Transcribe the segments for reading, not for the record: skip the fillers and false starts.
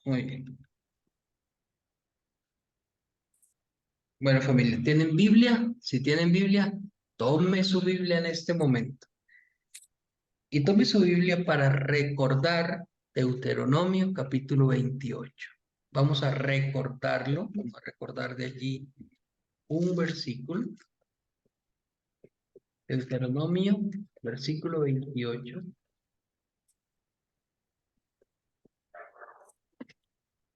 Muy bien. Bueno, familia, ¿tienen Biblia? Si tienen Biblia, tome su Biblia en este momento. Y tome su Biblia para recordar Deuteronomio capítulo 28. Vamos a recordarlo, vamos a recordar de allí un versículo. Deuteronomio, versículo 28.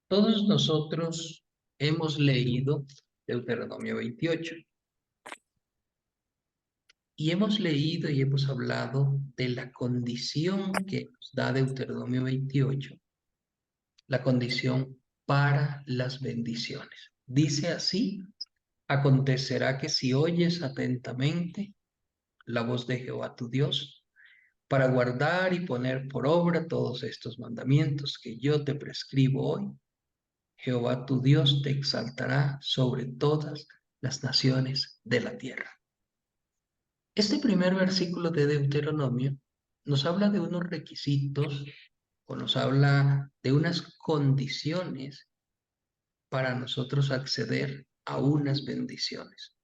Todos nosotros hemos leído Deuteronomio 28 y hemos leído y hemos hablado de la condición que nos da Deuteronomio 28, la condición para las bendiciones. Dice así: acontecerá que si oyes atentamente la voz de Jehová tu Dios, para guardar y poner por obra todos estos mandamientos que yo te prescribo hoy, Jehová tu Dios te exaltará sobre todas las naciones de la tierra. Este primer versículo de Deuteronomio nos habla de unos requisitos o nos habla de unas condiciones para nosotros acceder a unas bendiciones.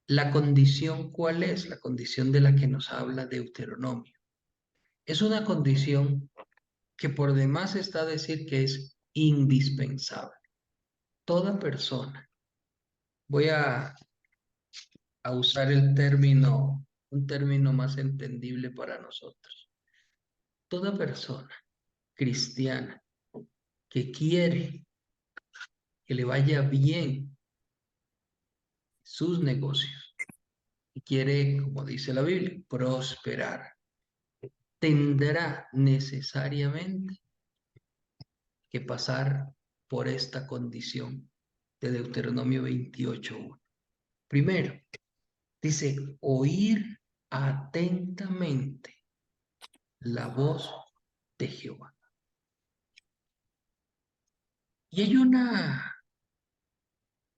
¿La condición cuál es? La condición de la que nos habla Deuteronomio. Es una condición que por demás está a decir que es indispensable. Toda persona, voy a usar un término más entendible para nosotros. Toda persona cristiana que quiere que le vaya bien sus negocios y quiere, como dice la Biblia, prosperar, tendrá necesariamente que pasar por esta condición de Deuteronomio 28:1. Primero, dice, oír atentamente la voz de Jehová. Y hay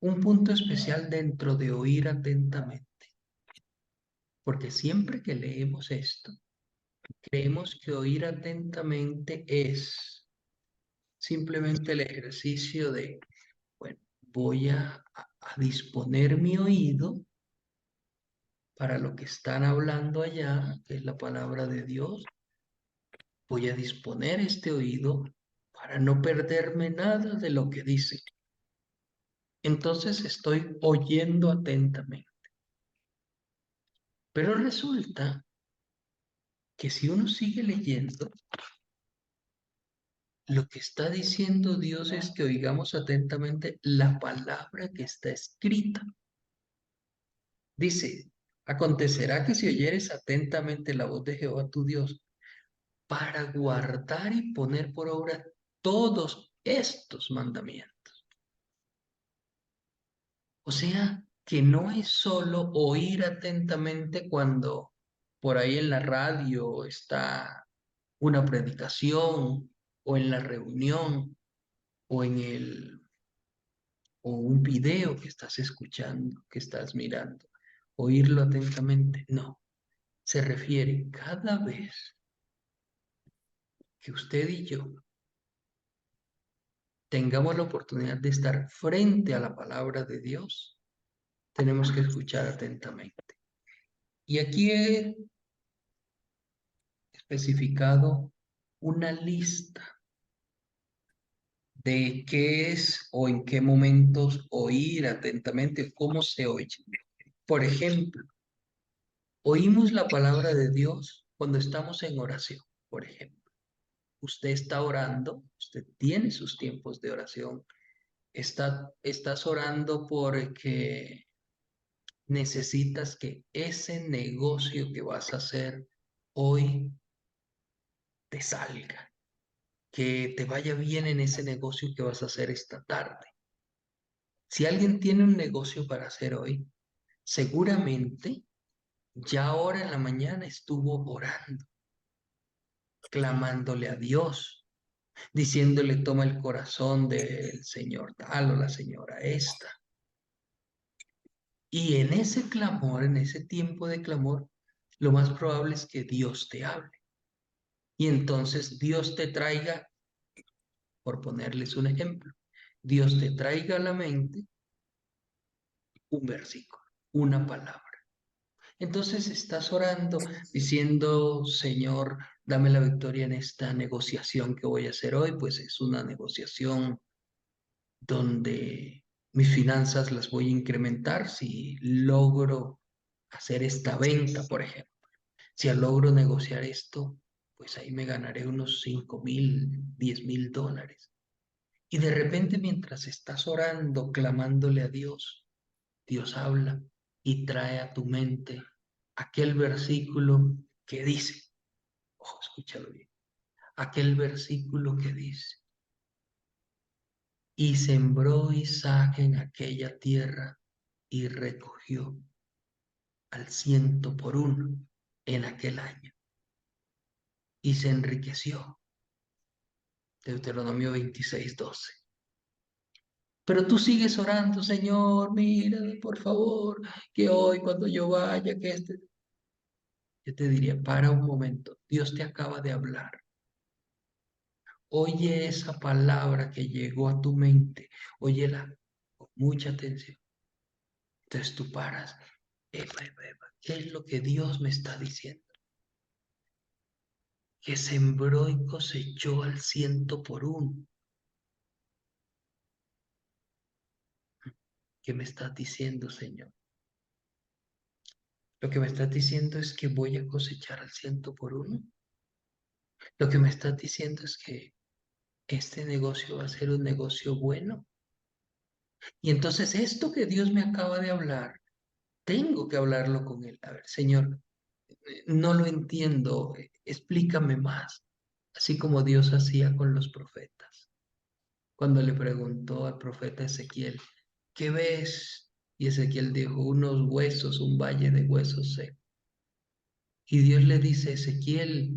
un punto especial dentro de oír atentamente, porque siempre que leemos esto, creemos que oír atentamente es simplemente el ejercicio de, bueno, voy a disponer mi oído para lo que están hablando allá, que es la palabra de Dios. Voy a disponer este oído para no perderme nada de lo que dice. Entonces estoy oyendo atentamente. Pero resulta que si uno sigue leyendo, lo que está diciendo Dios es que oigamos atentamente la palabra que está escrita. Dice, acontecerá que si oyeres atentamente la voz de Jehová tu Dios, para guardar y poner por obra todos estos mandamientos. O sea, que no es solo oír atentamente cuando por ahí en la radio está una predicación o en la reunión o o un video que estás escuchando, que estás mirando, oírlo atentamente. No, se refiere cada vez que usted y yo tengamos la oportunidad de estar frente a la palabra de Dios, tenemos que escuchar atentamente. Y aquí he especificado una lista de qué es o en qué momentos oír atentamente, cómo se oye. Por ejemplo, oímos la palabra de Dios cuando estamos en oración, por ejemplo. Usted está orando, usted tiene sus tiempos de oración, estás orando porque necesitas que ese negocio que vas a hacer hoy te salga, que te vaya bien en ese negocio que vas a hacer esta tarde. Si alguien tiene un negocio para hacer hoy, seguramente ya ahora en la mañana estuvo orando, clamándole a Dios, diciéndole toma el corazón del señor tal o la señora esta. Y en ese clamor, en ese tiempo de clamor, lo más probable es que Dios te hable. Y entonces Dios te traiga por ponerles un ejemplo, Dios te traiga a la mente un versículo, una palabra. Entonces estás orando diciendo, Señor, dame la victoria en esta negociación que voy a hacer hoy, pues es una negociación donde mis finanzas las voy a incrementar si logro hacer esta venta, por ejemplo. Si logro negociar esto, pues ahí me ganaré unos 5,000, 10,000 dólares. Y de repente mientras estás orando, clamándole a Dios, Dios habla y trae a tu mente aquel versículo que dice, ojo, escúchalo bien, aquel versículo que dice, y sembró Isaac en aquella tierra y recogió al 100 por 1 en aquel año y se enriqueció. Deuteronomio 26:12. Pero tú sigues orando, Señor, mira, por favor, que hoy cuando yo vaya, que este... Yo te diría, para un momento, Dios te acaba de hablar. Oye esa palabra que llegó a tu mente, óyela con mucha atención. Entonces tú paras, ¿qué es lo que Dios me está diciendo? Que sembró y cosechó al 100 por 1. ¿Qué me estás diciendo, Señor? Lo que me estás diciendo es que voy a cosechar al 100 por 1. Lo que me estás diciendo es que este negocio va a ser un negocio bueno. Y entonces esto que Dios me acaba de hablar, tengo que hablarlo con Él. A ver, Señor, no lo entiendo, explícame más. Así como Dios hacía con los profetas. Cuando le preguntó al profeta Ezequiel, ¿qué ves? Y Ezequiel dijo, unos huesos, un valle de huesos secos. Y Dios le dice, Ezequiel,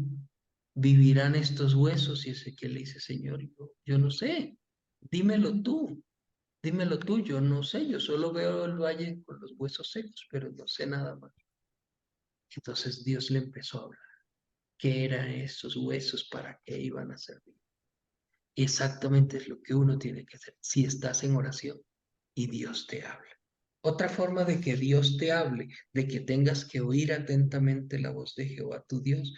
¿vivirán estos huesos? Y Ezequiel le dice, Señor, yo no sé, dímelo tú, dímelo tú, yo no sé, yo solo veo el valle con los huesos secos, pero no sé nada más. Entonces Dios le empezó a hablar, ¿qué eran esos huesos? ¿Para qué iban a servir? Exactamente es lo que uno tiene que hacer si estás en oración y Dios te habla. Otra forma de que Dios te hable, de que tengas que oír atentamente la voz de Jehová tu Dios,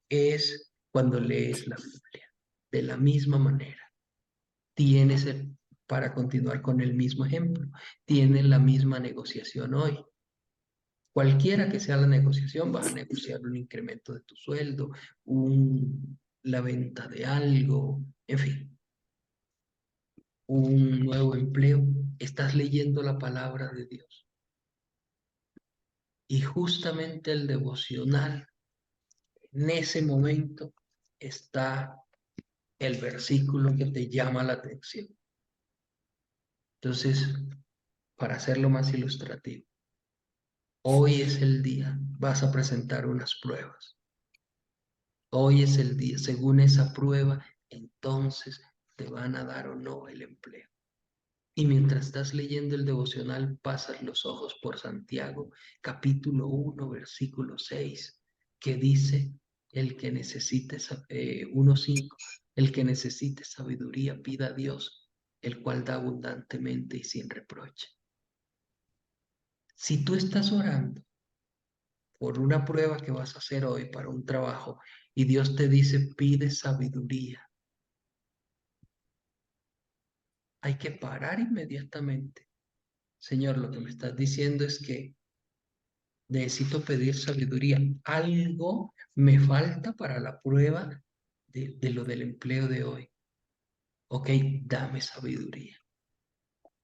es cuando lees la Biblia. De la misma manera, tienes para continuar con el mismo ejemplo, tienes la misma negociación hoy. Cualquiera que sea la negociación, vas a negociar un incremento de tu sueldo, la venta de algo, en fin, un nuevo empleo. Estás leyendo la palabra de Dios. Y justamente el devocional, en ese momento, está el versículo que te llama la atención. Entonces, para hacerlo más ilustrativo, hoy es el día, vas a presentar unas pruebas. Hoy es el día, según esa prueba, entonces te van a dar o no el empleo. Y mientras estás leyendo el devocional, pasas los ojos por Santiago, capítulo 1, versículo 6, que dice, el que necesite, 1:5, el que necesite sabiduría, pida a Dios, el cual da abundantemente y sin reproche. Si tú estás orando por una prueba que vas a hacer hoy para un trabajo y Dios te dice, pide sabiduría, hay que parar inmediatamente. Señor, lo que me estás diciendo es que necesito pedir sabiduría. Algo me falta para la prueba de lo del empleo de hoy. Ok, dame sabiduría.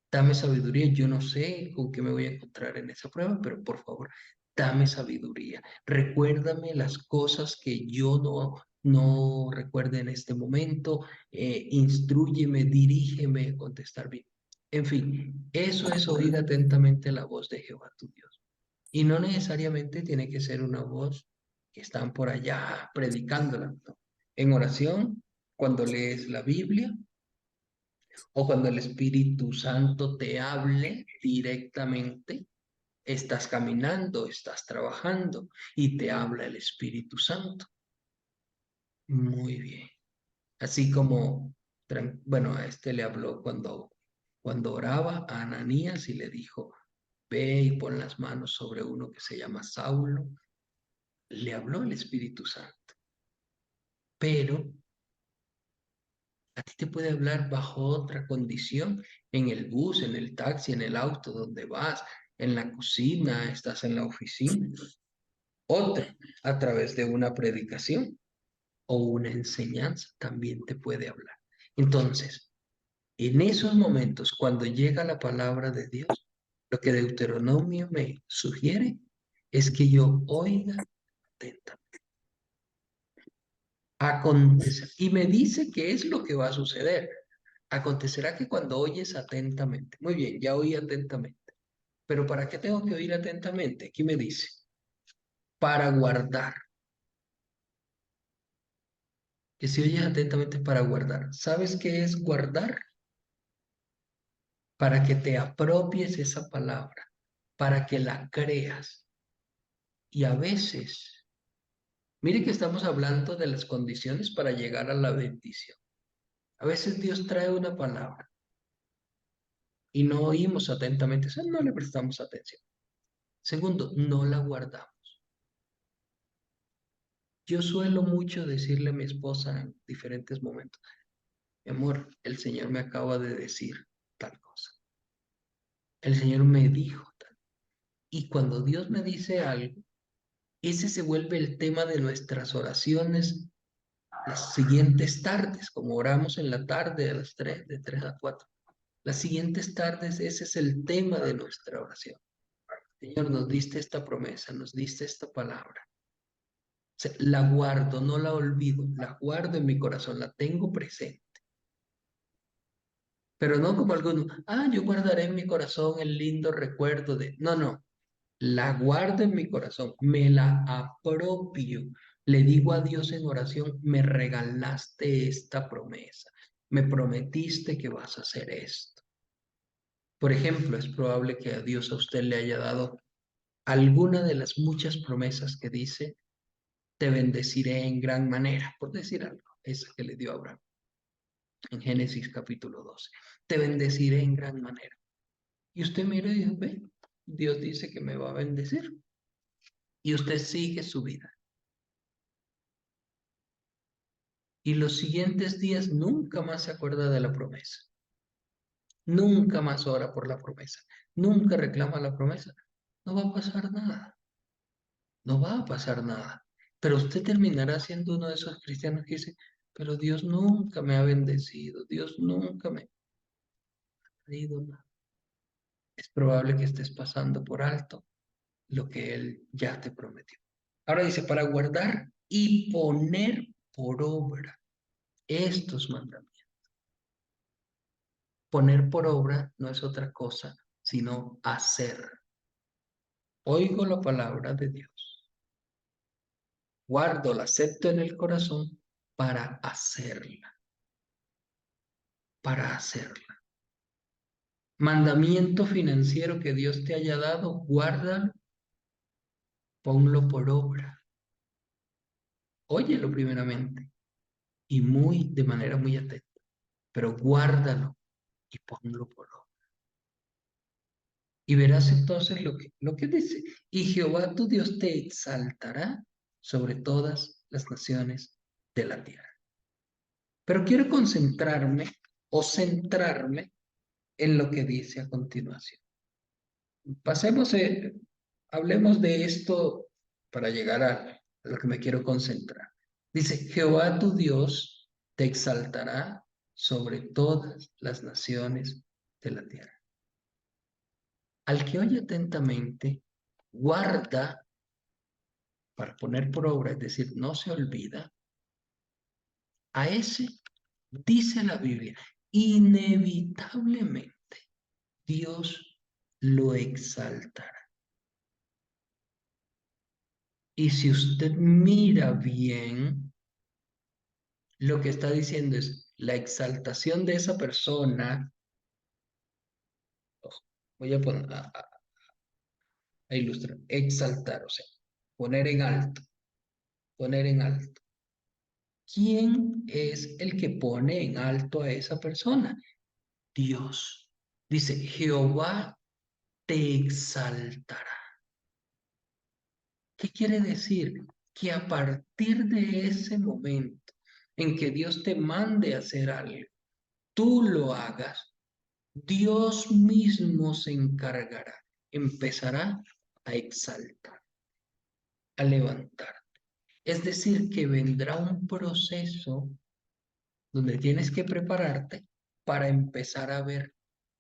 Dame sabiduría. Yo no sé con qué me voy a encontrar en esa prueba, pero por favor, dame sabiduría. Recuérdame las cosas que yo no recuerde en este momento. Instrúyeme, dirígeme a contestar bien. En fin, eso es oír atentamente la voz de Jehová tu Dios. Y no necesariamente tiene que ser una voz que están por allá predicándola, ¿no? En oración, cuando lees la Biblia o cuando el Espíritu Santo te hable directamente, estás caminando, estás trabajando y te habla el Espíritu Santo. Muy bien. Así como Bueno, a este le habló cuando oraba a Ananías y le dijo, ve y pon las manos sobre uno que se llama Saulo. Le habló el Espíritu Santo, pero a ti te puede hablar bajo otra condición, en el bus, en el taxi, en el auto, donde vas, en la cocina, estás en la oficina. Otra, a través de una predicación o una enseñanza, también te puede hablar. Entonces, en esos momentos, cuando llega la palabra de Dios, lo que Deuteronomio me sugiere es que yo oiga atentamente. Acontecer, y me dice qué es lo que va a suceder. Acontecerá que cuando oyes atentamente, muy bien, ya oí atentamente, pero ¿para qué tengo que oír atentamente? Aquí me dice, para guardar, que si oyes atentamente para guardar. ¿Sabes qué es guardar? Para que te apropies esa palabra, para que la creas. Y a veces, mire que estamos hablando de las condiciones para llegar a la bendición. A veces Dios trae una palabra y no oímos atentamente, o sea, no le prestamos atención. Segundo, no la guardamos. Yo suelo mucho decirle a mi esposa en diferentes momentos, mi amor, el Señor me acaba de decir tal cosa. El Señor me dijo tal. Y cuando Dios me dice algo, ese se vuelve el tema de nuestras oraciones las siguientes tardes, como oramos en la tarde a las 3, de 3 a 4. Las siguientes tardes, ese es el tema de nuestra oración. Señor, nos diste esta promesa, nos diste esta palabra. O sea, la guardo, no la olvido, la guardo en mi corazón, la tengo presente. Pero no como algunos, yo guardaré en mi corazón el lindo recuerdo de... No, no, la guardo en mi corazón, me la apropio. Le digo a Dios en oración, me regalaste esta promesa, me prometiste que vas a hacer esto. Por ejemplo, es probable que a Dios a usted le haya dado alguna de las muchas promesas que dice, te bendeciré en gran manera, por decir algo, esa que le dio a Abraham en Génesis capítulo 12. Te bendeciré en gran manera. Y usted mira y dice, ve, Dios dice que me va a bendecir. Y usted sigue su vida. Y los siguientes días nunca más se acuerda de la promesa. Nunca más ora por la promesa. Nunca reclama la promesa. No va a pasar nada. No va a pasar nada. Pero usted terminará siendo uno de esos cristianos que dice, pero Dios nunca me ha bendecido. Dios nunca me ha dado nada. Es probable que estés pasando por alto lo que Él ya te prometió. Ahora dice, para guardar y poner por obra estos mandamientos. Poner por obra no es otra cosa, sino hacer. Oigo la palabra de Dios, guardo, la acepto en el corazón para hacerla, para hacerla. Mandamiento financiero que Dios te haya dado, guárdalo, ponlo por obra. Óyelo primeramente y de manera muy atenta, pero guárdalo y ponlo por obra. Y verás entonces lo que dice. Y Jehová tu Dios te exaltará sobre todas las naciones de la tierra. Pero quiero concentrarme o centrarme en lo que dice a continuación. Pasemos, hablemos de esto para llegar a lo que me quiero concentrar. Dice, Jehová tu Dios te exaltará sobre todas las naciones de la tierra. Al que oye atentamente, guarda para poner por obra, es decir, no se olvida, a ese, dice la Biblia, inevitablemente Dios lo exaltará. Y si usted mira bien, lo que está diciendo es la exaltación de esa persona. Ojo, voy a poner a ilustrar, exaltar, o sea, poner en alto, poner en alto. ¿Quién es el que pone en alto a esa persona? Dios. Dice, Jehová te exaltará. ¿Qué quiere decir? Que a partir de ese momento en que Dios te mande a hacer algo, tú lo hagas, Dios mismo se encargará, empezará a exaltar, a levantar. Es decir, que vendrá un proceso donde tienes que prepararte para empezar a ver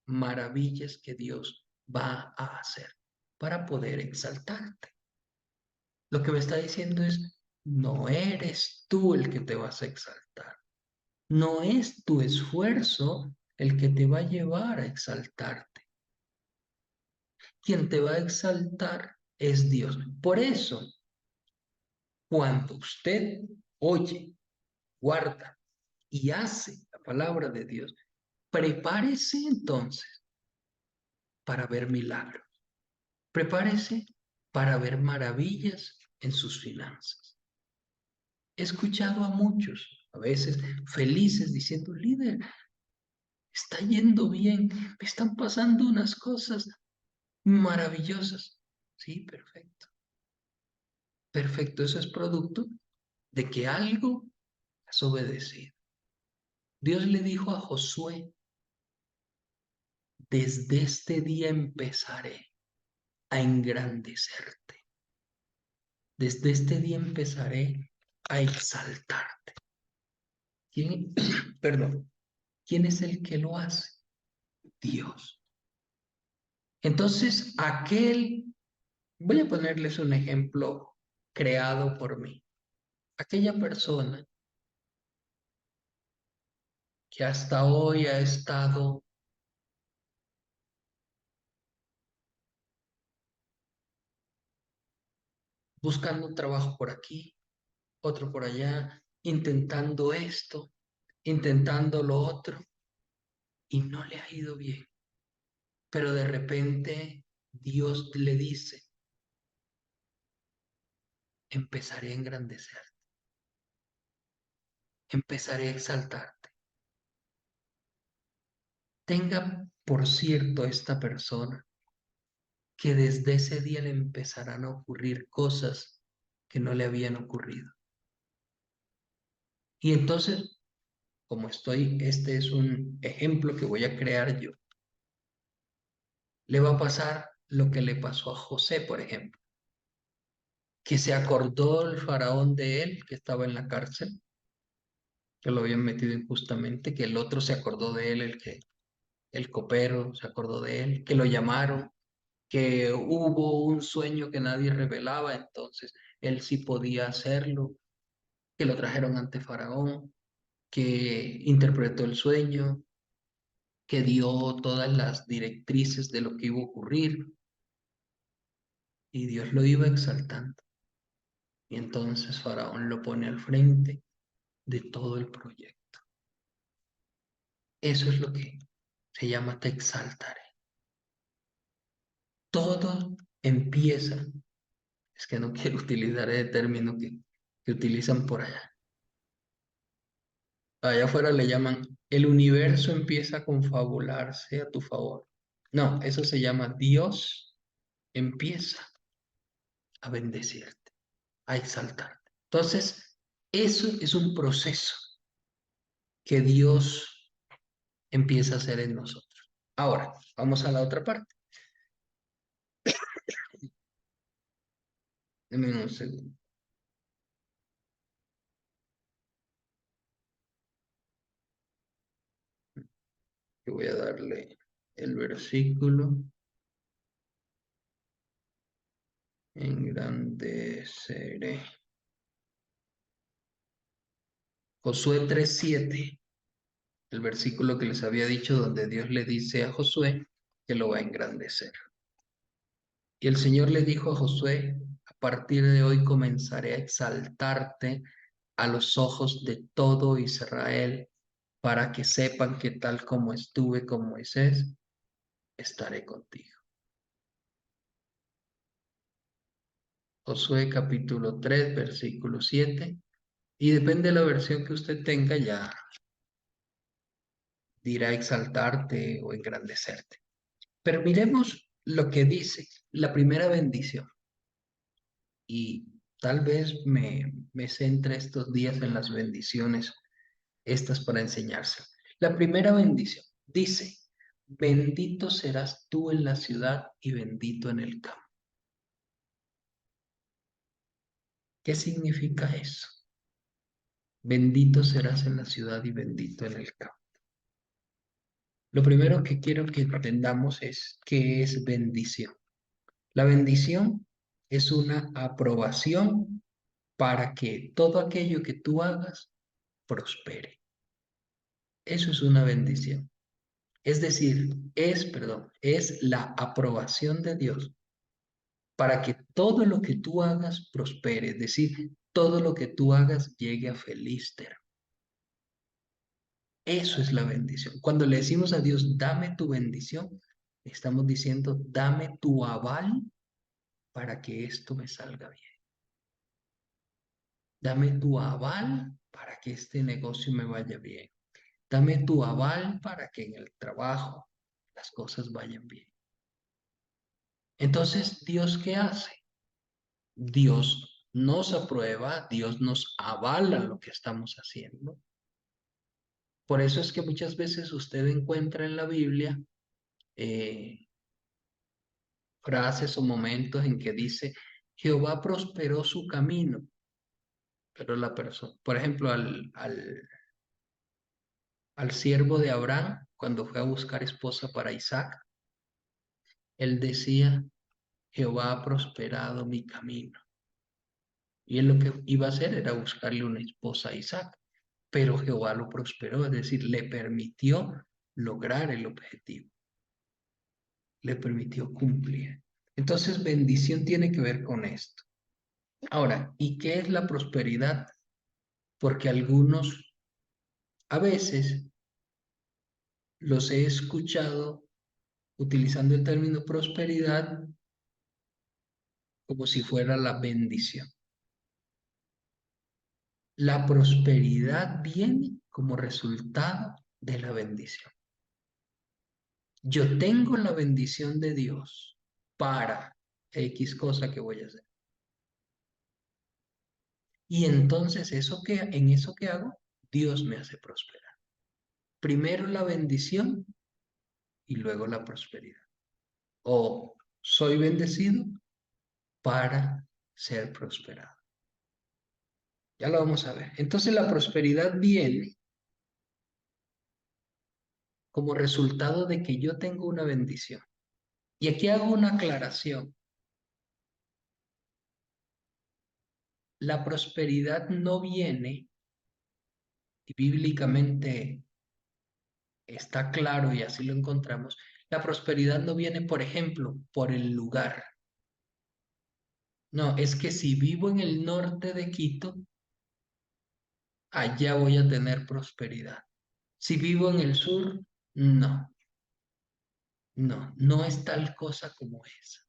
maravillas que Dios va a hacer para poder exaltarte. Lo que me está diciendo es, no eres tú el que te vas a exaltar. No es tu esfuerzo el que te va a llevar a exaltarte. Quien te va a exaltar es Dios. Por eso, cuando usted oye, guarda y hace la palabra de Dios, prepárese entonces para ver milagros. Prepárese para ver maravillas en sus finanzas. He escuchado a muchos, a veces felices, diciendo, líder, está yendo bien, me están pasando unas cosas maravillosas. Sí, perfecto. Perfecto, eso es producto de que algo has obedecido. Dios le dijo a Josué, desde este día empezaré a engrandecerte. Desde este día empezaré a exaltarte. ¿Quién, perdón, quién es el que lo hace? Dios. Entonces, voy a ponerles un ejemplo creado por mí. Aquella persona que hasta hoy ha estado buscando un trabajo por aquí, otro por allá, intentando esto, intentando lo otro, y no le ha ido bien. Pero de repente Dios le dice, empezaré a engrandecer, empezaré a exaltarte. Tenga por cierto esta persona que desde ese día le empezarán a ocurrir cosas que no le habían ocurrido. Y entonces, este es un ejemplo que voy a crear yo, le va a pasar lo que le pasó a José, por ejemplo, que se acordó el faraón de él, que estaba en la cárcel, que lo habían metido injustamente, que el otro se acordó de él, el copero se acordó de él, que lo llamaron, que hubo un sueño que nadie revelaba, entonces él sí podía hacerlo, que lo trajeron ante Faraón, que interpretó el sueño, que dio todas las directrices de lo que iba a ocurrir, y Dios lo iba exaltando. Y entonces Faraón lo pone al frente de todo el proyecto. Eso es lo que se llama te exaltaré. Todo empieza, es que no quiero utilizar el término que utilizan por allá. Allá afuera le llaman, el universo empieza a confabularse a tu favor. No, eso se llama Dios empieza a bendecirte, a exaltarte. Entonces, eso es un proceso que Dios empieza a hacer en nosotros. Ahora, vamos a la otra parte. Deme un segundo. Yo voy a darle el versículo. Engrandeceré. Josué 3:7, el versículo que les había dicho donde Dios le dice a Josué que lo va a engrandecer. Y el Señor le dijo a Josué, a partir de hoy comenzaré a exaltarte a los ojos de todo Israel, para que sepan que tal como estuve con Moisés, estaré contigo. Josué capítulo 3, versículo 7. Y depende de la versión que usted tenga, ya dirá exaltarte o engrandecerte. Pero miremos lo que dice la primera bendición. Y tal vez me centre estos días en las bendiciones, estas para enseñarse. La primera bendición dice, bendito serás tú en la ciudad y bendito en el campo. ¿Qué significa eso? Bendito serás en la ciudad y bendito en el campo. Lo primero que quiero que entendamos es qué es bendición. La bendición es una aprobación para que todo aquello que tú hagas prospere. Eso es una bendición. Es decir, es la aprobación de Dios para que todo lo que tú hagas prospere, es decir, todo lo que tú hagas llegue a feliz término. Eso es la bendición. Cuando le decimos a Dios, dame tu bendición, estamos diciendo, dame tu aval para que esto me salga bien. Dame tu aval para que este negocio me vaya bien. Dame tu aval para que en el trabajo las cosas vayan bien. Entonces, ¿Dios qué hace? Dios nos aprueba, Dios nos avala lo que estamos haciendo. Por eso es que muchas veces usted encuentra en la Biblia eh, frases o momentos en que dice, Jehová prosperó su camino, pero la persona, por ejemplo, al siervo de Abraham, cuando fue a buscar esposa para Isaac, él decía, Jehová ha prosperado mi camino. Y él lo que iba a hacer era buscarle una esposa a Isaac, pero Jehová lo prosperó, es decir, le permitió lograr el objetivo, le permitió cumplir. Entonces, bendición tiene que ver con esto. Ahora, ¿y qué es la prosperidad? Porque algunos, a veces, los he escuchado utilizando el término prosperidad como si fuera la bendición. La prosperidad viene como resultado de la bendición. Yo tengo la bendición de Dios para X cosa que voy a hacer. Y entonces en eso que hago, Dios me hace prosperar. Primero la bendición y luego la prosperidad. O soy bendecido para ser prosperado. Ya lo vamos a ver. Entonces la prosperidad viene como resultado de que yo tengo una bendición. Y aquí hago una aclaración. La prosperidad no viene, y bíblicamente está claro y así lo encontramos, la prosperidad no viene, por ejemplo, por el lugar. No, es que si vivo en el norte de Quito, allá voy a tener prosperidad. Si vivo en el sur, no, no es tal cosa como esa.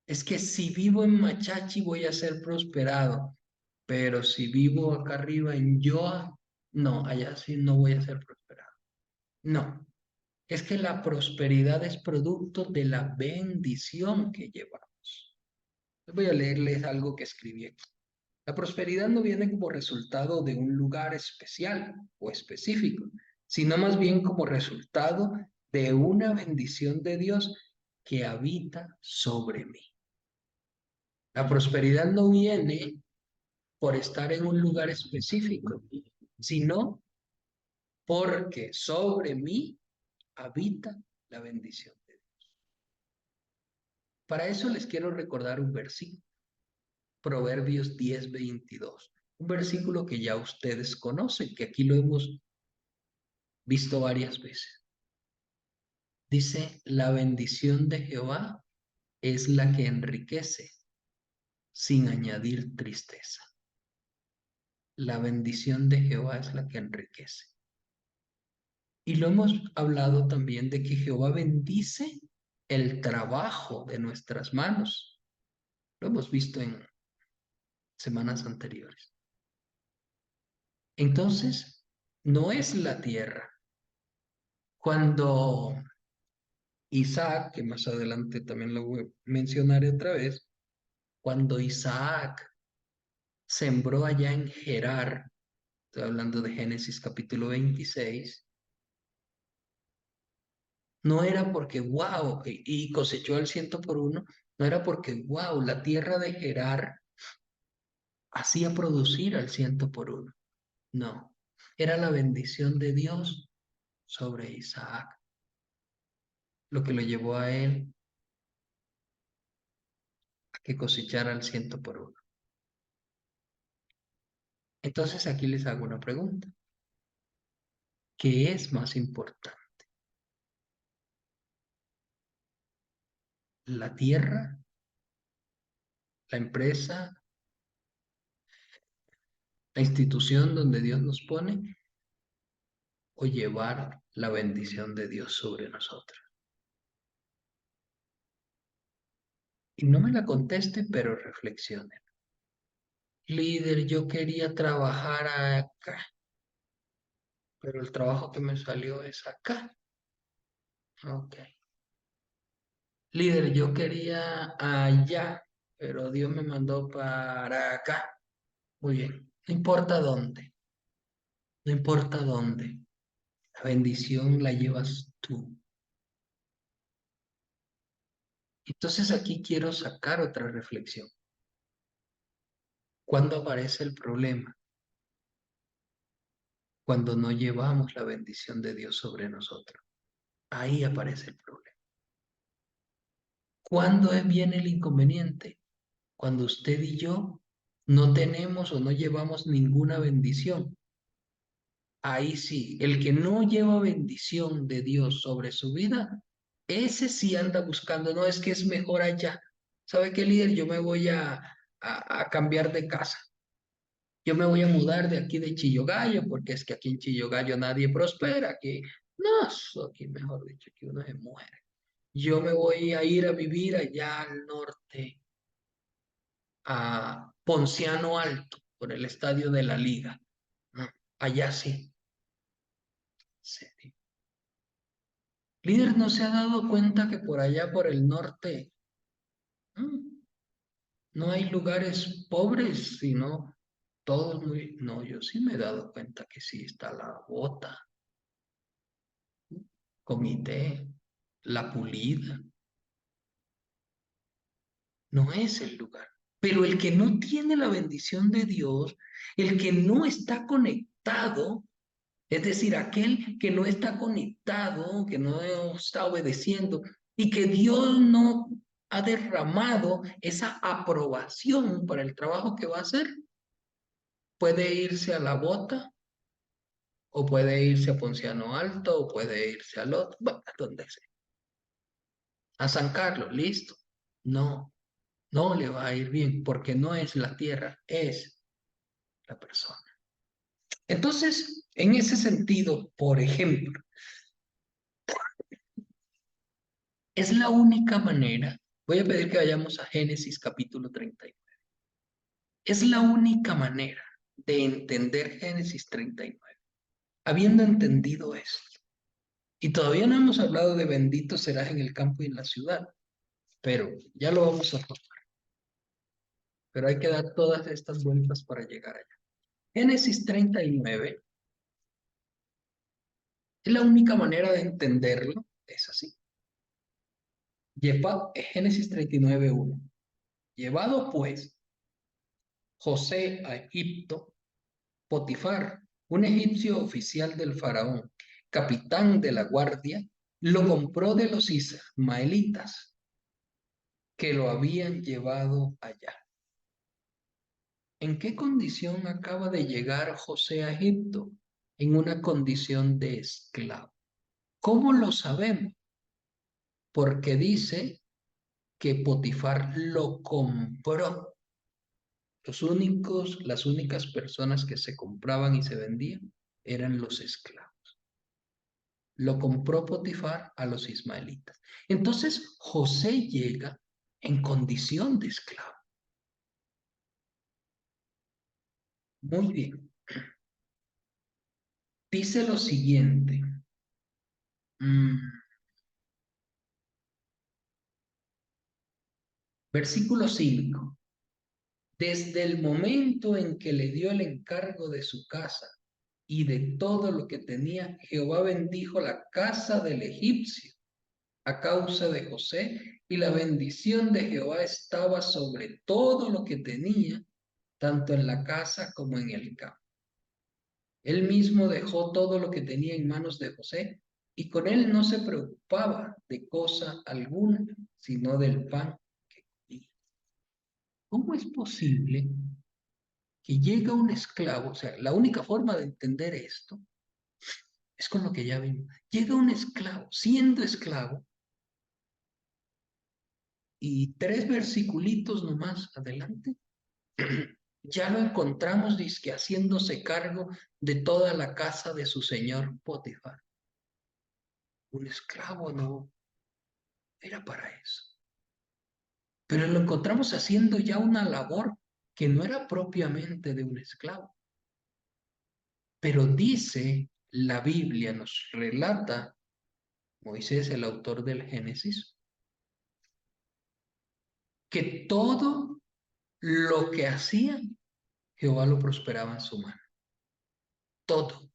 Es que si vivo en Machachi voy a ser prosperado, pero si vivo acá arriba en Yoa, no, allá sí no voy a ser prosperado. No, es que la prosperidad es producto de la bendición que llevamos. Voy a leerles algo que escribí aquí. La prosperidad no viene como resultado de un lugar especial o específico, sino más bien como resultado de una bendición de Dios que habita sobre mí. La prosperidad no viene por estar en un lugar específico, sino porque sobre mí habita la bendición de Dios. Para eso les quiero recordar un versículo, Proverbios 10:22, un versículo que ya ustedes conocen, que aquí lo hemos visto varias veces. Dice, la bendición de Jehová es la que enriquece sin añadir tristeza. La bendición de Jehová es la que enriquece. Y lo hemos hablado también de que Jehová bendice el trabajo de nuestras manos. Lo hemos visto en semanas anteriores. Entonces, no es la tierra. Cuando Isaac, que más adelante también mencionaré otra vez, cuando Isaac sembró allá en Gerar, estoy hablando de Génesis capítulo 26, no era porque, wow, y cosechó el 100 por 1, no era porque, wow, la tierra de Gerar hacía producir al 100 por 1. No, era la bendición de Dios sobre Isaac, lo que lo llevó a él a que cosechara al 100 por 1. Entonces aquí les hago una pregunta. ¿Qué es más importante? ¿La tierra, la empresa, la institución donde Dios nos pone o llevar la bendición de Dios sobre nosotros? Y no me la conteste, pero reflexione. Líder, yo quería trabajar acá, pero el trabajo que me salió es acá. Ok. Líder, yo quería allá, pero Dios me mandó para acá. Muy bien. No importa dónde, no importa dónde. La bendición la llevas tú. Entonces aquí quiero sacar otra reflexión. ¿Cuándo aparece el problema? Cuando no llevamos la bendición de Dios sobre nosotros. Ahí aparece el problema. ¿Cuándo viene el inconveniente? Cuando usted y yo no tenemos o no llevamos ninguna bendición. Ahí sí, el que no lleva bendición de Dios sobre su vida, ese sí anda buscando, no es que es mejor allá. ¿Sabe qué, líder? Yo me voy a cambiar de casa. Yo me voy a mudar de aquí de Chillogallo, porque es que aquí en Chillogallo nadie prospera. Aquí, no, aquí mejor dicho, aquí uno se muere. Yo me voy a ir a vivir allá al norte, a Ponciano Alto, por el estadio de la Liga. No, allá sí. Sí. Líder no se ha dado cuenta que por allá, por el norte, mm, no hay lugares pobres, sino todos muy... No, yo sí me he dado cuenta que sí está la Bota, Comité, la Pulida. No es el lugar. Pero el que no tiene la bendición de Dios, el que no está conectado, es decir, aquel que no está conectado, que no está obedeciendo y que Dios no ha derramado esa aprobación para el trabajo que va a hacer, puede irse a la Bota o puede irse a Ponciano Alto o puede irse al otro, bueno, a donde sea. A San Carlos, listo. No, no le va a ir bien porque no es la tierra, es la persona. Entonces, en ese sentido, por ejemplo, es la única manera, voy a pedir que vayamos a Génesis capítulo 39. Es la única manera de entender Génesis 39. Habiendo entendido esto, y todavía no hemos hablado de bendito serás en el campo y en la ciudad, pero ya lo vamos a tocar. Pero hay que dar todas estas vueltas para llegar allá. Génesis 39 es la única manera de entenderlo, es así. Génesis 39:1. Llevado pues José a Egipto, Potifar, un egipcio oficial del faraón, capitán de la guardia, lo compró de los ismaelitas que lo habían llevado allá. ¿En qué condición acaba de llegar José a Egipto? En una condición de esclavo. ¿Cómo lo sabemos? Porque dice que Potifar lo compró. Las únicas personas que se compraban y se vendían eran los esclavos. Lo compró Potifar a los ismaelitas. Entonces José llega en condición de esclavo. Muy bien. Dice lo siguiente. mm, Versículo 5. Desde el momento en que le dio el encargo de su casa y de todo lo que tenía, Jehová bendijo la casa del egipcio a causa de José, y la bendición de Jehová estaba sobre todo lo que tenía, tanto en la casa como en el campo. Él mismo dejó todo lo que tenía en manos de José, y con él no se preocupaba de cosa alguna, sino del pan que comía. ¿Cómo es posible que llega un esclavo? O sea, la única forma de entender esto es con lo que ya vimos. Llega un esclavo, siendo esclavo, y 3 versiculitos nomás adelante, ya lo encontramos, dizque haciéndose cargo de toda la casa de su señor Potifar. Un esclavo no era para eso. Pero lo encontramos haciendo ya una labor que no era propiamente de un esclavo. Pero dice la Biblia, nos relata Moisés, el autor del Génesis, que todo lo que hacía, Jehová lo prosperaba en su mano. Todo,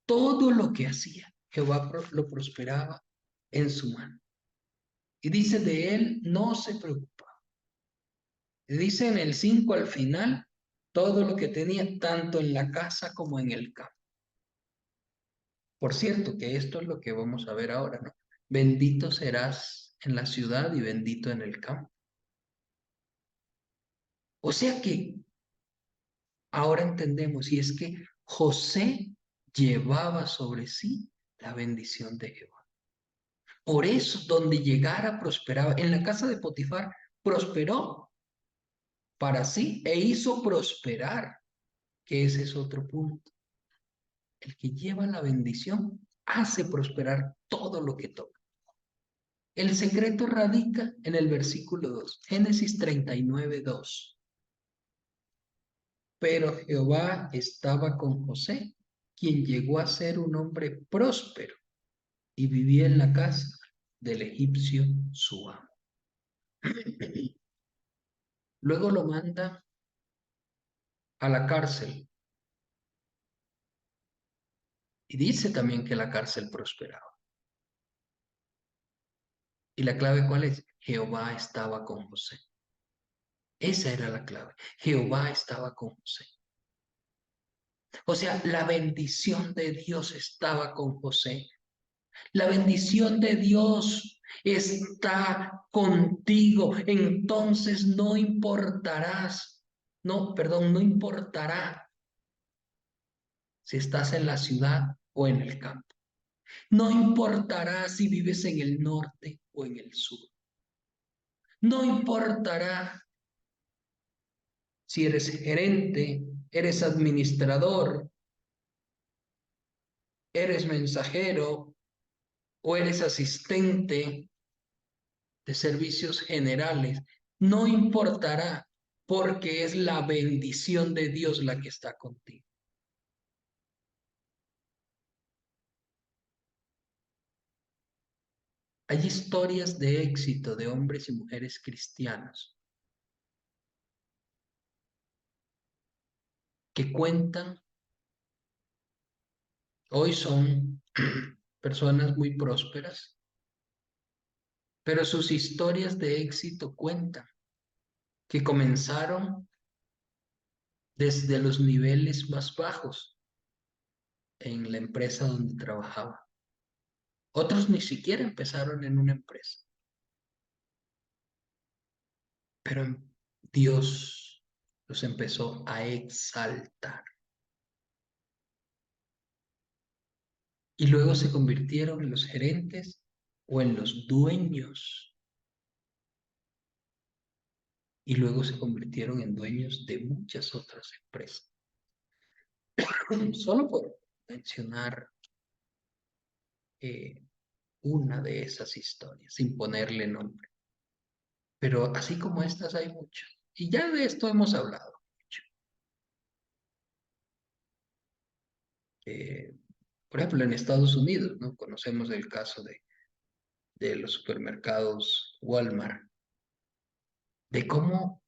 todo lo que hacía, Jehová lo prosperaba en su mano. Y dice de él, no se preocupaba. Y dice en el 5 al final, todo lo que tenía, tanto en la casa como en el campo. Por cierto, que esto es lo que vamos a ver ahora, ¿no? Bendito serás en la ciudad y bendito en el campo. O sea que ahora entendemos, y es que José llevaba sobre sí la bendición de Jehová. Por eso, donde llegara, prosperaba. En la casa de Potifar, prosperó para sí e hizo prosperar, que ese es otro punto. El que lleva la bendición hace prosperar todo lo que toca. El secreto radica en el versículo 2, Génesis 39, 2. Pero Jehová estaba con José, quien llegó a ser un hombre próspero y vivía en la casa del egipcio su amo. Luego lo manda a la cárcel y dice también que la cárcel prosperaba. ¿Y la clave cuál es? Jehová estaba con José. Esa era la clave. Jehová estaba con José. O sea, la bendición de Dios estaba con José. La bendición de Dios está contigo. Entonces no importarás, no, perdón, no importará si estás en la ciudad o en el campo. No importará si vives en el norte o en el sur. No importará si eres gerente, eres administrador, eres mensajero o eres asistente de servicios generales, no importará porque es la bendición de Dios la que está contigo. Hay historias de éxito de hombres y mujeres cristianos que cuentan, hoy son personas muy prósperas, pero sus historias de éxito cuentan que comenzaron desde los niveles más bajos en la empresa donde trabajaba. Otros ni siquiera empezaron en una empresa, pero Dios los empezó a exaltar. Y luego se convirtieron en los gerentes o en los dueños. Y luego se convirtieron en dueños de muchas otras empresas. Solo por mencionar eh, una de esas historias, sin ponerle nombre. Pero así como estas hay muchas. Y ya de esto hemos hablado mucho. Eh, por ejemplo, en Estados Unidos, ¿no? Conocemos el caso de los supermercados Walmart, de cómo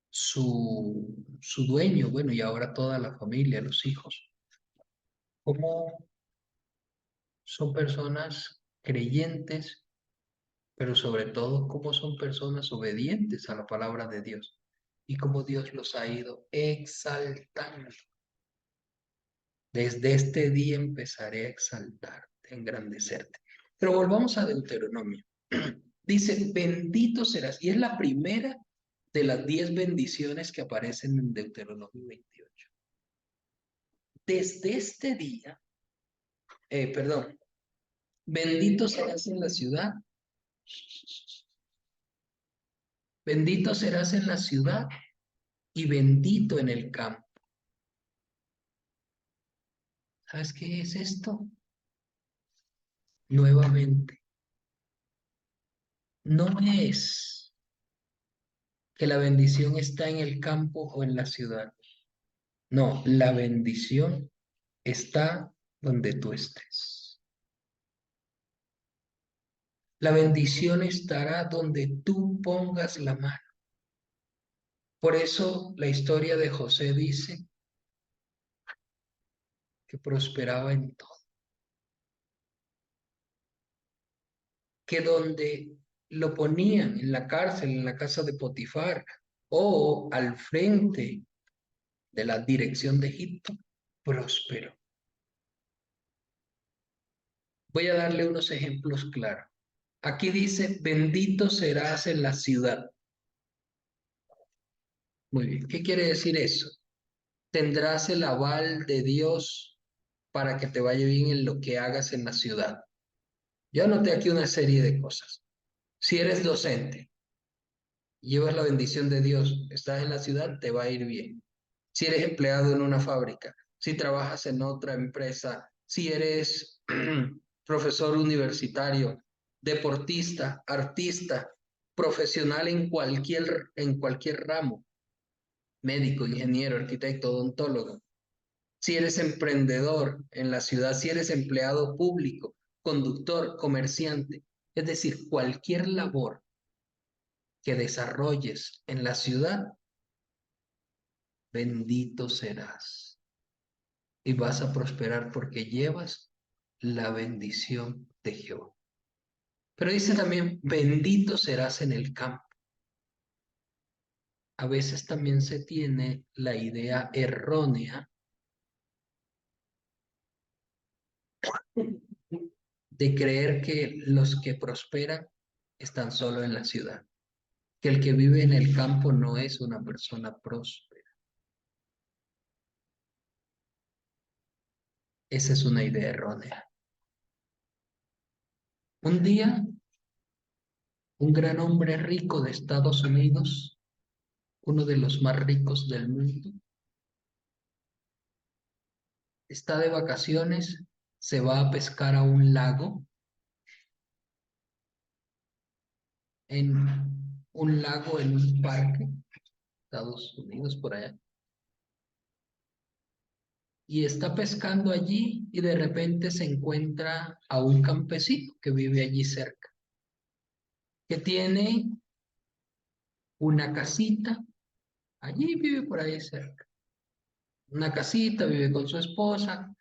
su dueño, bueno, y ahora toda la familia, los hijos, cómo son personas creyentes, pero sobre todo cómo son personas obedientes a la palabra de Dios y cómo Dios los ha ido exaltando. Desde este día empezaré a exaltarte, a engrandecerte. Pero volvamos a Deuteronomio. Dice, bendito serás. Y es la primera de las 10 bendiciones que aparecen en Deuteronomio 28. Desde este día, perdón, bendito serás en la ciudad, bendito serás en la ciudad y bendito en el campo. ¿Sabes qué es esto? Nuevamente, no es que la bendición está en el campo o en la ciudad. No, la bendición está donde tú estés. La bendición estará donde tú pongas la mano. Por eso la historia de José dice que prosperaba en todo, que donde lo ponían en la cárcel, en la casa de Potifar o al frente de la dirección de Egipto, prosperó. Voy a darle unos ejemplos claros. Aquí dice, bendito serás en la ciudad. Muy bien, ¿qué quiere decir eso? Tendrás el aval de Dios para que te vaya bien en lo que hagas en la ciudad. Yo anoté aquí una serie de cosas. Si eres docente, llevas la bendición de Dios, estás en la ciudad, te va a ir bien. Si eres empleado en una fábrica, si trabajas en otra empresa, si eres profesor universitario, deportista, artista, profesional en cualquier ramo, médico, ingeniero, arquitecto, odontólogo. Si eres emprendedor en la ciudad, si eres empleado público, conductor, comerciante, es decir, cualquier labor que desarrolles en la ciudad, bendito serás y vas a prosperar porque llevas la bendición de Jehová. Pero dice también, bendito serás en el campo. A veces también se tiene la idea errónea de creer que los que prosperan están solo en la ciudad, que el que vive en el campo no es una persona próspera. Esa es una idea errónea. Un día, un gran hombre rico de Estados Unidos, uno de los más ricos del mundo, está de vacaciones, se va a pescar a un lago, en un parque, Estados Unidos, por allá, y está pescando allí y de repente se encuentra a un campesino que vive allí cerca, que tiene una casita, allí vive por ahí cerca, una casita, vive con su esposa,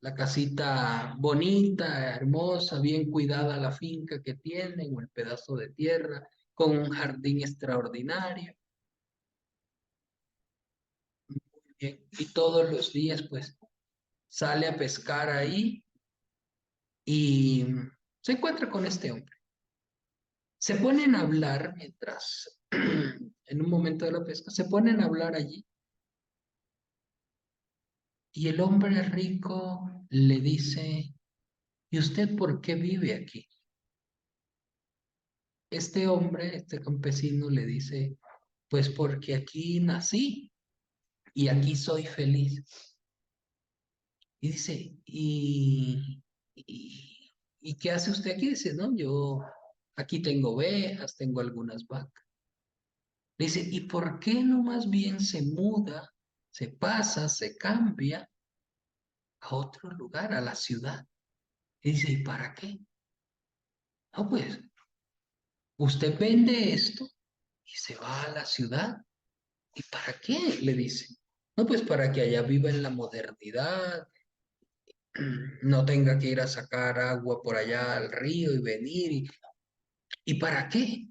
la casita bonita, hermosa, bien cuidada la finca que tienen, o el pedazo de tierra, con un jardín extraordinario. Bien, y todos los días, pues, sale a pescar ahí y se encuentra con este hombre. Se ponen a hablar mientras, en un momento de la pesca, se ponen a hablar allí. Y el hombre rico le dice, ¿y usted por qué vive aquí? Este hombre, este campesino, le dice, pues porque aquí nací y aquí soy feliz. Y dice, ¿y qué hace usted aquí? Dice, no, yo aquí tengo ovejas, tengo algunas vacas. Le dice, ¿y por qué no más bien se muda, se pasa, se cambia a otro lugar, a la ciudad? Y dice, ¿y para qué? No, pues, usted vende esto y se va a la ciudad. ¿Y para qué? Le dice. No, pues para que allá viva en la modernidad, no tenga que ir a sacar agua por allá al río y venir. ¿Y para qué?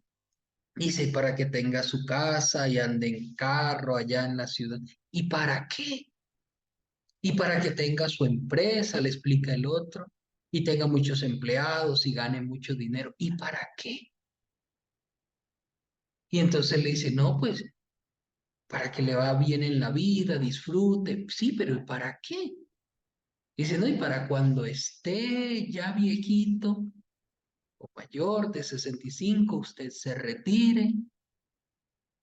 Dice, para que tenga su casa y ande en carro allá en la ciudad. ¿Y para qué? Y para que tenga su empresa, le explica el otro, y tenga muchos empleados y gane mucho dinero. ¿Y para qué? Y entonces le dice, no, pues para que le va bien en la vida, disfrute. Sí, pero ¿y para qué? Dice, no, y para cuando esté ya viejito o mayor de 65, usted se retire,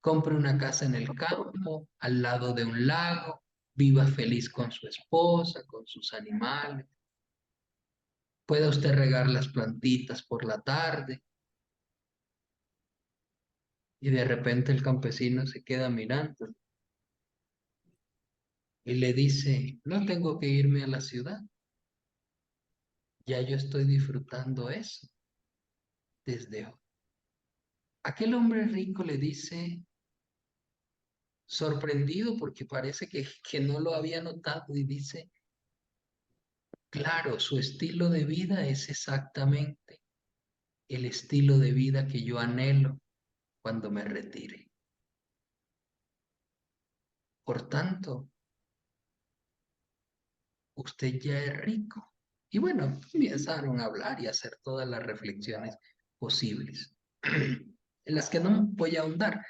compre una casa en el campo, al lado de un lago, viva feliz con su esposa, con sus animales. Pueda usted regar las plantitas por la tarde. Y de repente el campesino se queda mirando y le dice, no tengo que irme a la ciudad, ya yo estoy disfrutando eso desde hoy. Aquel hombre rico le dice, sorprendido porque parece que no lo había notado, y dice, claro, su estilo de vida es exactamente el estilo de vida que yo anhelo cuando me retire. Por tanto, usted ya es rico. Y bueno, empezaron a hablar y a hacer todas las reflexiones posibles, en las que no voy a ahondar,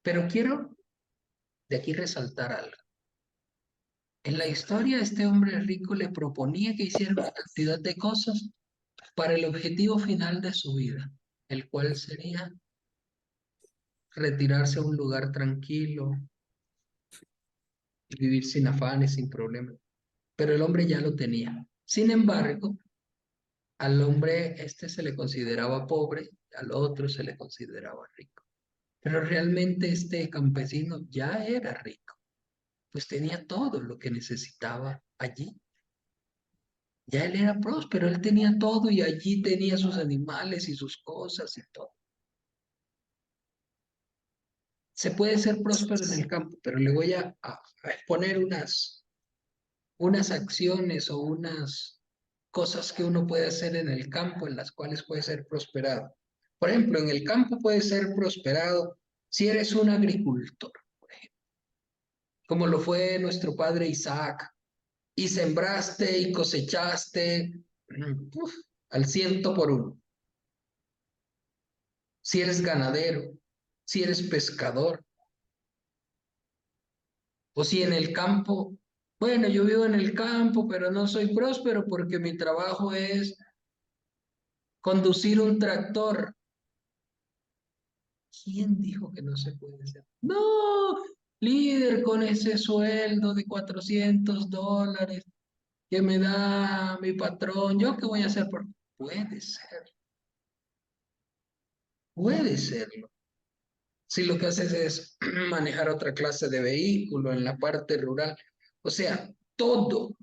pero quiero de aquí resaltar algo. En la historia, este hombre rico le proponía que hiciera una cantidad de cosas para el objetivo final de su vida, el cual sería retirarse a un lugar tranquilo y vivir sin afanes, sin problemas. Pero el hombre ya lo tenía. Sin embargo, al hombre este se le consideraba pobre, al otro se le consideraba rico. Pero realmente este campesino ya era rico, pues tenía todo lo que necesitaba allí. Ya él era próspero, él tenía todo y allí tenía sus animales y sus cosas y todo. Se puede ser próspero en el campo, pero le voy a exponer unas acciones o unas cosas que uno puede hacer en el campo en las cuales puede ser prosperado. Por ejemplo, en el campo puede ser prosperado si eres un agricultor, por ejemplo, como lo fue nuestro padre Isaac, y sembraste y cosechaste uf, al 100 por 1. Si eres ganadero, si eres pescador, o si en el campo, bueno, yo vivo en el campo, pero no soy próspero porque mi trabajo es conducir un tractor. ¿Quién dijo que no se puede ser? No, líder, con ese sueldo de $400 que me da mi patrón, ¿yo qué voy a hacer? Puede ser, puede serlo. Si lo que haces es manejar otra clase de vehículo en la parte rural, o sea, todo,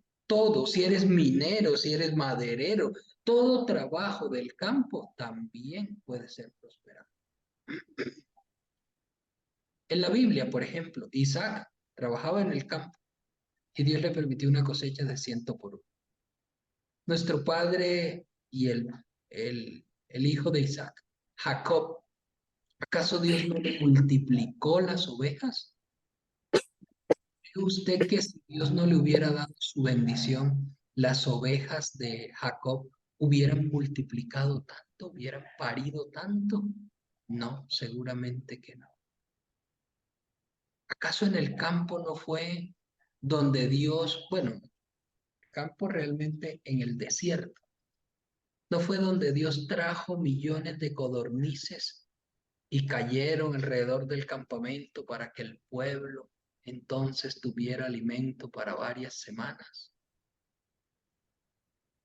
si eres minero, si eres maderero, todo trabajo del campo también puede ser prosperado. En la Biblia, por ejemplo, Isaac trabajaba en el campo y Dios le permitió una cosecha de 100 por 1. Nuestro padre y el hijo de Isaac, Jacob, ¿acaso Dios no le multiplicó las ovejas? ¿Cree usted que si Dios no le hubiera dado su bendición, las ovejas de Jacob hubieran multiplicado tanto, hubieran parido tanto? No, seguramente que no. ¿Acaso en el campo no fue donde Dios, bueno, campo realmente en el desierto, no fue donde Dios trajo millones de codornices y cayeron alrededor del campamento para que el pueblo entonces tuviera alimento para varias semanas?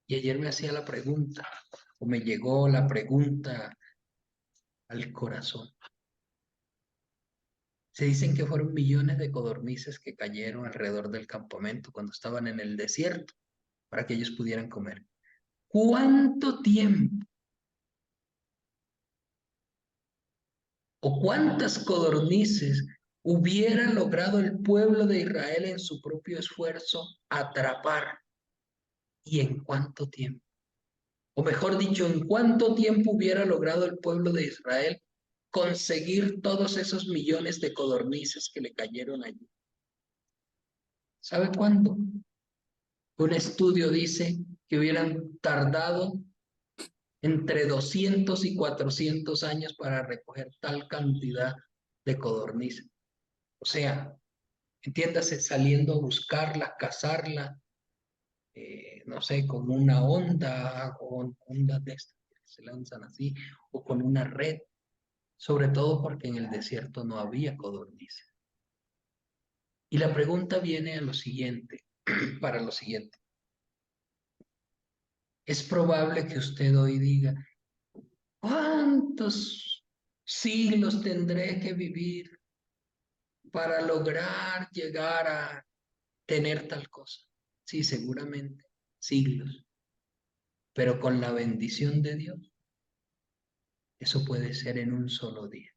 Y ayer me hacía la pregunta, o me llegó la pregunta al corazón. Se dicen que fueron millones de codornices que cayeron alrededor del campamento cuando estaban en el desierto para que ellos pudieran comer. ¿Cuánto tiempo o cuántas codornices hubiera logrado el pueblo de Israel en su propio esfuerzo atrapar? ¿Y en cuánto tiempo? O mejor dicho, ¿en cuánto tiempo hubiera logrado el pueblo de Israel conseguir todos esos millones de codornices que le cayeron allí? ¿Sabe cuándo? Un estudio dice que hubieran tardado entre 200 y 400 años para recoger tal cantidad de codornices. O sea, entiéndase, saliendo a buscarla, cazarla, no sé, con una onda, con ondas de estas que se lanzan así, o con una red, sobre todo porque en el desierto no había codornices. Y la pregunta viene a lo siguiente, para lo siguiente. Es probable que usted hoy diga, ¿cuántos siglos tendré que vivir para lograr llegar a tener tal cosa? Sí, seguramente, siglos. Pero con la bendición de Dios, eso puede ser en un solo día.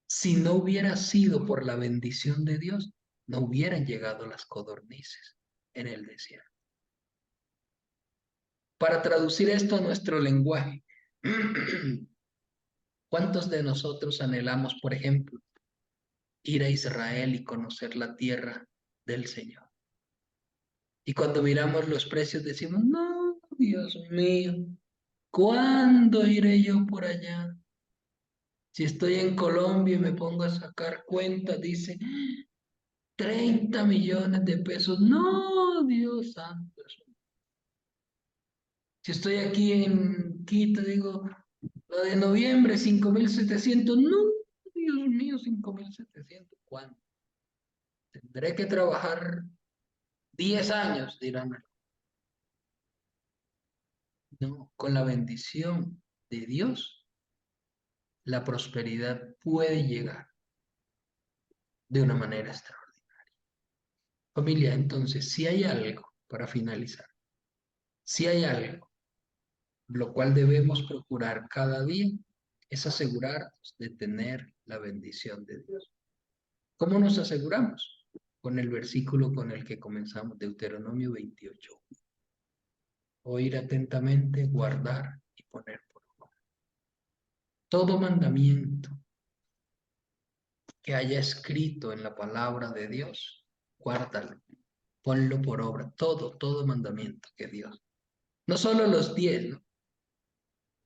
Si no hubiera sido por la bendición de Dios, no hubieran llegado las codornices en el desierto. Para traducir esto a nuestro lenguaje, ¿cuántos de nosotros anhelamos, por ejemplo, ir a Israel y conocer la tierra del Señor? Y cuando miramos los precios decimos, no, Dios mío, ¿cuándo iré yo por allá? Si estoy en Colombia y me pongo a sacar cuenta, dice 30 millones de pesos. No, Dios santo. Si estoy aquí en Quito, digo, lo de noviembre, 5.700. No, Dios mío, 5.700. ¿Cuánto? Tendré que trabajar 10 años, dirán. No, con la bendición de Dios, la prosperidad puede llegar de una manera extraordinaria. Familia, entonces, si hay algo, para finalizar, si hay algo, lo cual debemos procurar cada día, es asegurarnos de tener la bendición de Dios. ¿Cómo nos aseguramos? Con el versículo con el que comenzamos, Deuteronomio 28. Oír atentamente, guardar y poner por obra. Todo mandamiento que haya escrito en la palabra de Dios, guárdalo, ponlo por obra. Todo mandamiento que Dios. No solo los 10, ¿no?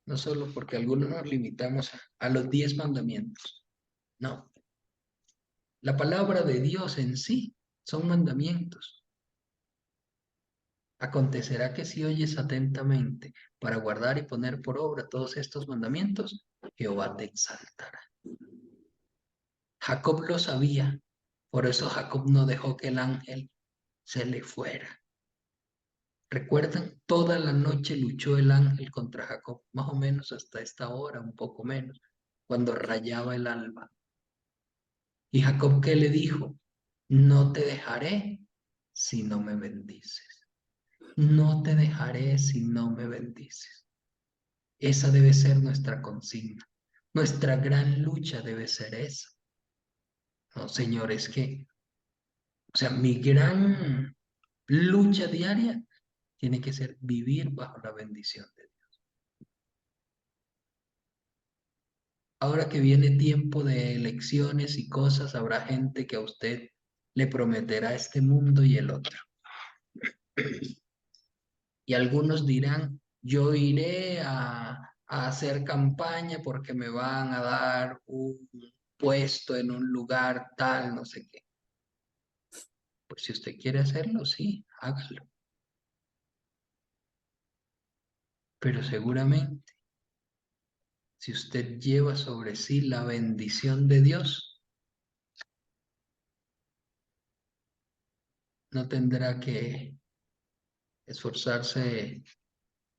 No solo porque algunos nos limitamos a los 10 mandamientos. No. La palabra de Dios en sí son mandamientos. Acontecerá que si oyes atentamente para guardar y poner por obra todos estos mandamientos, Jehová te exaltará. Jacob lo sabía, por eso Jacob no dejó que el ángel se le fuera. ¿Recuerdan? Toda la noche luchó el ángel contra Jacob, más o menos hasta esta hora, un poco menos, cuando rayaba el alba. ¿Y Jacob qué le dijo? No te dejaré si no me bendices. No te dejaré si no me bendices. Esa debe ser nuestra consigna. Nuestra gran lucha debe ser esa. No, Señor, es que, o sea, mi gran lucha diaria tiene que ser vivir bajo la bendición de Dios. Ahora que viene tiempo de elecciones y cosas, habrá gente que a usted le prometerá este mundo y el otro. Y algunos dirán, yo iré a hacer campaña porque me van a dar un puesto en un lugar tal, no sé qué. Pues si usted quiere hacerlo, sí, hágalo. Pero seguramente, si usted lleva sobre sí la bendición de Dios, no tendrá que esforzarse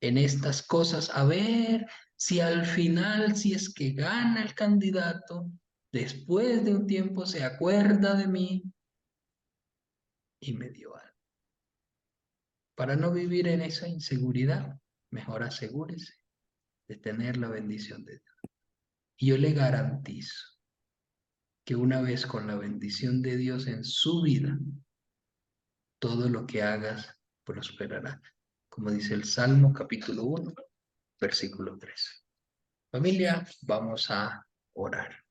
en estas cosas a ver si al final, si es que gana el candidato después de un tiempo se acuerda de mí y me dio algo. Para no vivir en esa inseguridad, mejor asegúrese de tener la bendición de Dios. Y yo le garantizo que una vez con la bendición de Dios en su vida, todo lo que hagas prosperará. Como dice el Salmo capítulo 1, versículo 3. Familia, vamos a orar.